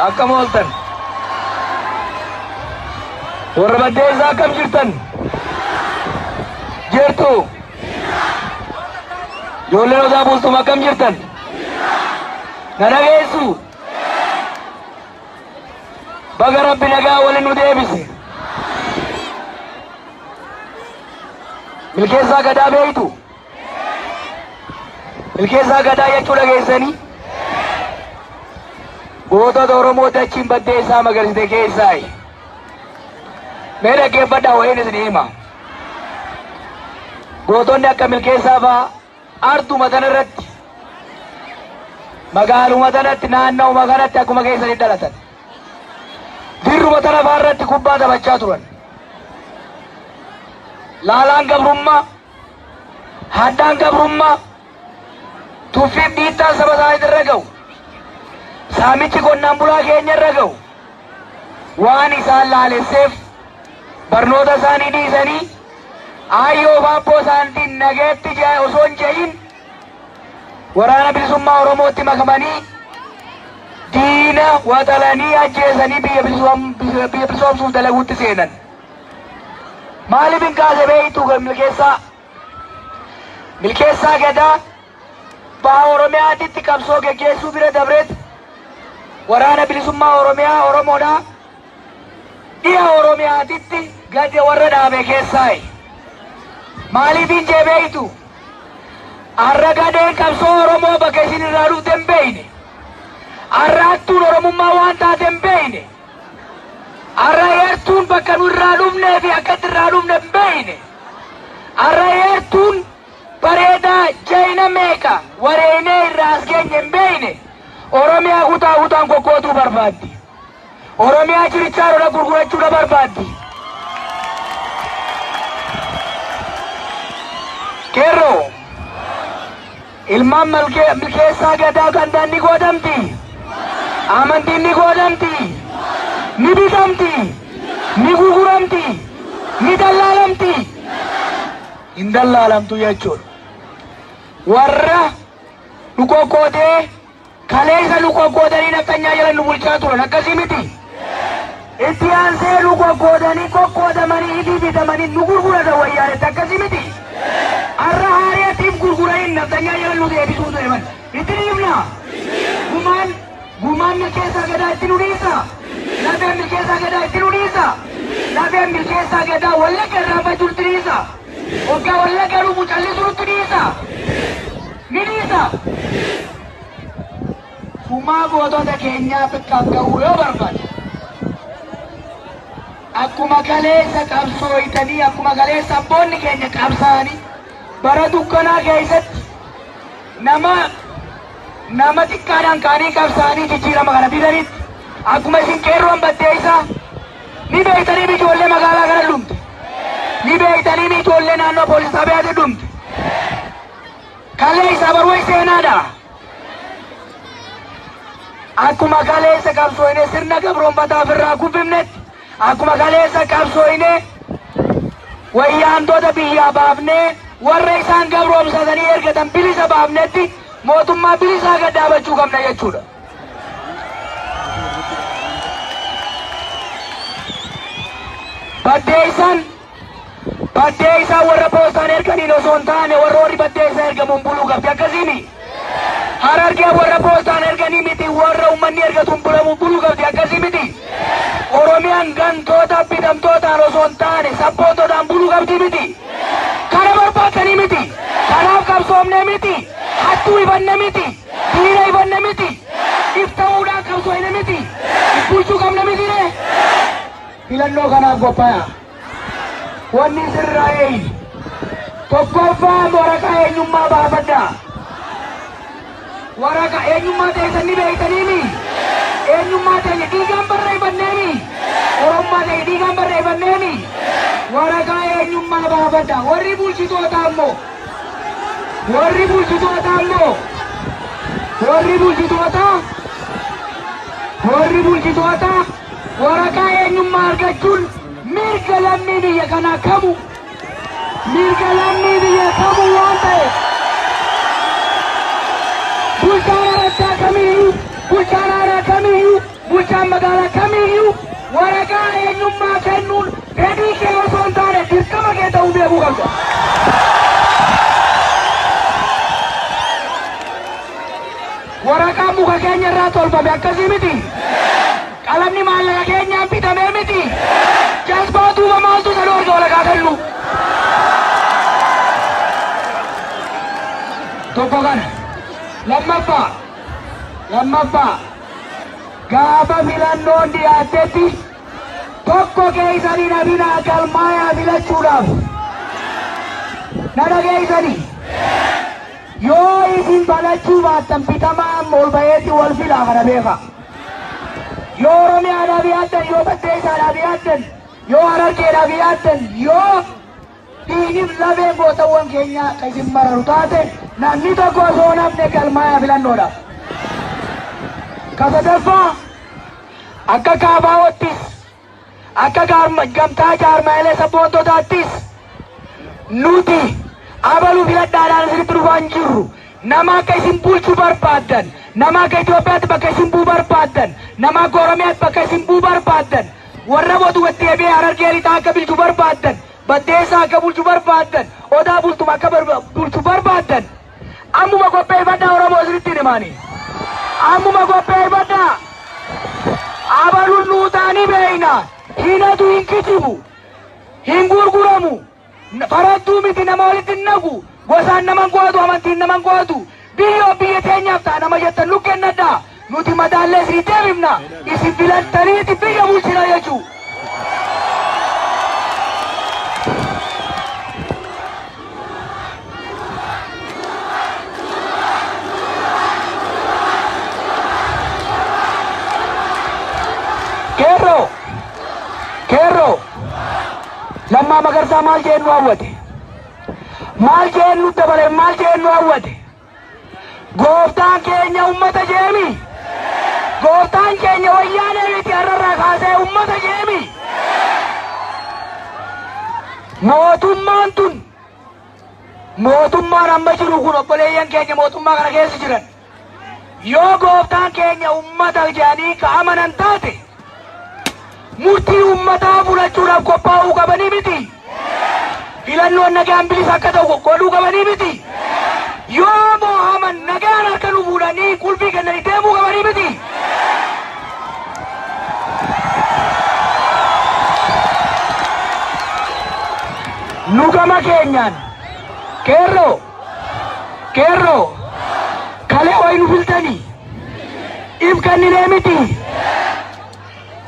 Akkam ooltan warra baddeessaa akkam jirtan jirtu ijoolleen odaa bultuun akkam jirtan na dhageessu baga Rabbi nagaa waliin nu deebise milkeessaa gadaa beeytu milkeessaa gadaa jechuu dhageessanii gootota Oromoo dachiin baddeessaa magarsite keessaayi mee dhaggeeffadhaa wayiin isin hima gootonni akka milkeessaa fa'aa arduma tanarratti magaaluma tanatti naanna'uma kanatti akkuma keessanii dhalatan dirruma tana faarratti kubbaa taphachaa turan laalaan gabrummaa haddaan gabrummaa tuffiif dhiittaan saba isaaniitti irra ga'u saamichi qonnaan bulaa keenya irra ga'u waan isaan laalesseef barnoota isaanii dhiisanii aayyoo baabboo isaaniitiin nageetti osoo hin je'in waraana bilisummaa Oromootti makamanii diina waxalanii ajjeesanii biyya bilisoomsuuf dalaguutti seenan. Maaliif hin kaase beeytu milkeessaa gadaa baha Oromiyaatitti qabsoo geggeessuu bira dabreet waraana bilisummaa Oromiyaa Oromoodhaa dhiha Oromiyaatitti gadi warra dhaabe keessaayi. Maaliif hin jee beeytu har'a gadeen qabsoo Oromoo bakka isin irraa dhufte hin beeyne har'a hattuun Oromummaa waan taate hin beeyne har'a heertuun bakka nu irraa dhufnee fi akkatti irraa dhufne hin beeyne har'a heertuun bareedaa jayina meeqa wareeinee irraa as geenye hin beeyne Oromiyaa kutaa kutaan kokkootuu barbaaddi. Oromiyaa chirichaaroodha gurgurachuudha barbaaddi. Kerro ilmaan milkeessaa gadaa gandaan ni godhamti. Amantiin ni godhamti. Ni bitamti. Ni gurguramti. Ni dallaalamti. Hin dallaalamtu jechuudha. Warra nu kokkootee kaleessa nu kokkootanii naftanyaa jala nu bulchaa turan akkasii miti. Itti aansee nu kokkootamanii hidhii bitamanii nu gurguratan wayyaanetti akkasii miti. Har'a haariyaatiif gurguranii naftanyaa jala nu deebisuu deeman. Itti dhiibna. Gumaan milkeessaa gadaa itti nu dhiisa. Lafeen milkeessaa gadaa itti nu dhiisa. Lafeen milkeessaa gadaa wallagga irraa fayyu itti dhiisa. Waggaa wallagga nu mucallisuu itti dhiisa. Ni dhiisa. Kumaa gootota keenyaa xiqqaaf ga'uu yoo barbaade akkuma kaleessa qabsooytanii akkuma kaleessa abboonni keenya qabsaa'anii bara dukkanaa keessatti nama xiqqaadhaan kaanii qabsaa'anii jijjiirama kana fidanitti akkuma isin qeerroon baddeessaa ni beektanii ijoollee magaalaa kana dhumte ni beektanii ijoollee naannoo poolis xaabiyaatti dhumte kaleessa baruu seenaadha. Akkuma kaleessa qabsooyne sirna gabroonfataa ofirraa kuffifnetti akkuma kaleessa qabsooyne wayyaantoota biyyaa baafnee warra isaan gabroomsatanii ergatan bilisa baafnetti mootummaa bilisaa gad dhaabachuu qabna jechuudha. Baddeessaan warra poostaan erganiin osoo hin taane warra warri baddeessaa ergamuun buluu qabdi akkasiimi. Harargee warra poostaan erganii miti warra uummanni ergatuun buluu qabdi akkasii miti. Oromiyaan gantoota bitamtootaan osoo hin taane sabboontootaan buluu qabdi miti. Kana barbaadanii miti. Kanaaf qabsoomne miti. Hattuu ifanne miti. Diina ifanne miti. Iftamuudhaan qabsooyne miti. Bulchuu qabna miti. Filannoo kanaaf qophaa'aa. Wanni sirraa eeyi. Tokkoffaa waraqaa eenyummaa baafadhaa. Waraqaa eenyummaa ta'e ni beektaniimi. Eenyummaa ta'e dhiigaan barreeffanneemi. Oromummaa ta'e dhiigaan barreeffanneemi. Waraqaa eenyummaa baafadha. Warri bulchitoota waraqaa eenyummaa argachuun mirga lammii biyya kanaa kamu. Mirga lammii biyya kamu waan ta'eef. Bulchaan arachaa kamiyyuu bulchaan magaalaa kamiiyyuu waraqaa eenyummaa kennuun fedhii kee osoo hin taane dirqama kee ta'uu beekuu qabda. Waraqaan muka keenya irraa tolfame akkasii miti. Qalamni maallaqa keenyaan bitamee miti. Jalbaa duuba maaltu isa dhoorga waraqaa kennu? Tokko kana. Lammaffaa gaafa filannoon dhiyaatetti tokko keessanii nabinaa galmaayaa filachuudhaaf na dhageessanii yoo isin falachuu baattan bitamaan ol baheetti wal filaa kana beeka. Yoo Oromiyaadhaaf yaaddan, yoo Baddeessaadhaaf yaaddan, yoo Harargeedhaaf yaaddan, yoo dhiigif lafeen gootawwan keenya kan isin mararu taate namni tokko osoo nafne galmaayaa filannoodhaaf. Kasadaffaa akka kaabaawattis akka gamtaa jaarmaalee sabboontotaattis nuti abaluu filadhaadhaan isinitti dhufaa hin jirru. Nama akka isin bulchuu barbaaddan, nama akka Itoophiyaatti bakka isin bu'uu barbaaddan, nama akka Oromiyaatti bakka isin bu'uu barbaaddan, warra mootummaatti deebi'ee Harargee lixaa akka bulchuu barbaaddan, Baddeessaa akka bulchuu barbaaddan, Odaa bultuma akka bulchuu barbaaddan. Ammuma qopheeffadhaa Oromoo isinitti himaanii. Ammuma qopheeffadhaa. Abaluun nuutaanii beeyna. Hinatu hin kitibu. Hin gurguramu. Farattuu miti nama walitti hin naqu. Gosaan naman qo'atu, amantiin naman qo'atu. Biyya teenyaaf ta'a nama jettan nu kennadhaa. Nuti madaallee isin deebifna. Isin filattaniiti biyya bulchina jechuu. Kerro Lammaa Magarsaa maal jeen nu hawwate? Maal jeen nu dabale? Maal jeen nu hawwate? Gooftaan keenya ummata jeemi. Gooftaan keenya wayyaanee miti har'arraa kaasee ummata jeemi. Mootummaan tun mootummaan amma jiru kun obboleeyyan keenya mootummaa kana keessa jiran yoo gooftaan keenya ummata jedhanii ka amanan taate murtii ummataa fudhachuudhaaf qophaa'uu qabanii miti. Filannoon nagaan bilisa akka ta'u godhuu qabanii miti. Yoo moohaman nagaan harka nu fuudhanii qulfii kennanii deemuu qabanii miti. Nu gama keenyaan Kerro kalee wayi nu filtanii if kanninee miti.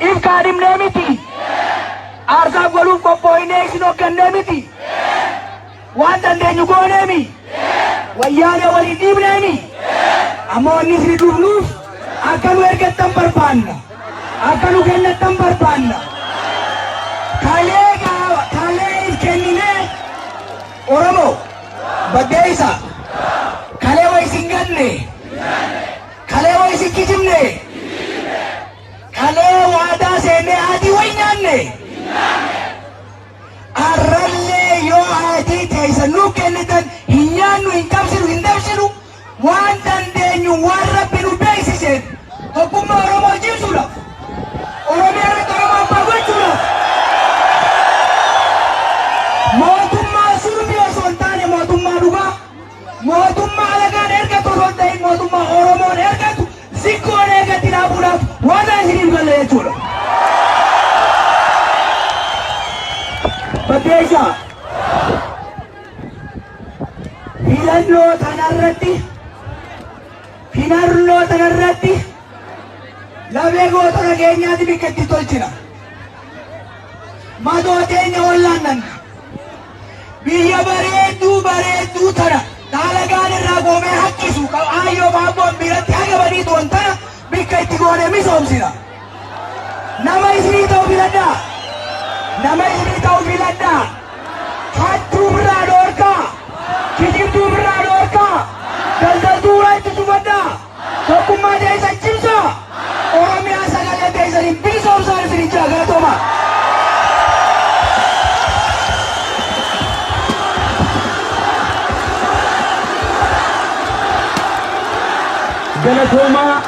If kaadhimnee miti. Aarsaaf goluuf qophooynee isin hoggannee miti. Waan dandeenyu gooneemi. Wayyaanee waliin dhiibneemi. Ammoo wanni isin dhufnuuf akka nu ergattan barbaanna. Akka nu kennattan barbaanna. Kalee if kenninee Oromoo Baddeessa kalee wayi isin ganne. Kalee wayi isin kijibne. Kalee waadaa seennee aatii wayi nyaanne. Arrallee yoo aatii teessan nu kennitan hin nyaannu, hin qabsinu, hin dabsinu. Waan dandeenyu waan Rabbi nu beeksiseen tokkummaa Oromoo cimsuudhaaf, Oromiyaa irratti Oromoo abbaa gochuudhaaf, mootummaa sulbii osoo hin taane mootummaa dhugaa, mootummaa alagaan ergatu osoo hin ta'in mootummaa Oromoon ergatu zikkoon eegatti dhaabuudhaaf waadaa isiniif galle jechuudha. Baddeessa filannoo tanarratti lafee gootota keenyaati bakka itti tolchina. Matoo teenya wallaannan biyya bareedduu tana daalagaan irraa goomee haqqisu aayyoo baabboon biratti hagabanii tuwan tana bakka itti goonee misoomsina. Nama isinii ta'u filadhaa. Hattuu birraa dhoorkaa. Kijibduu birraa dhoorkaa. Daldaltuu irraa itti cufadhaa. Tokkummaa teessan cimsaa. Oromiyaa sagalee teessaniin bilisoomsaan isin galatoomaa. Galatoomaa.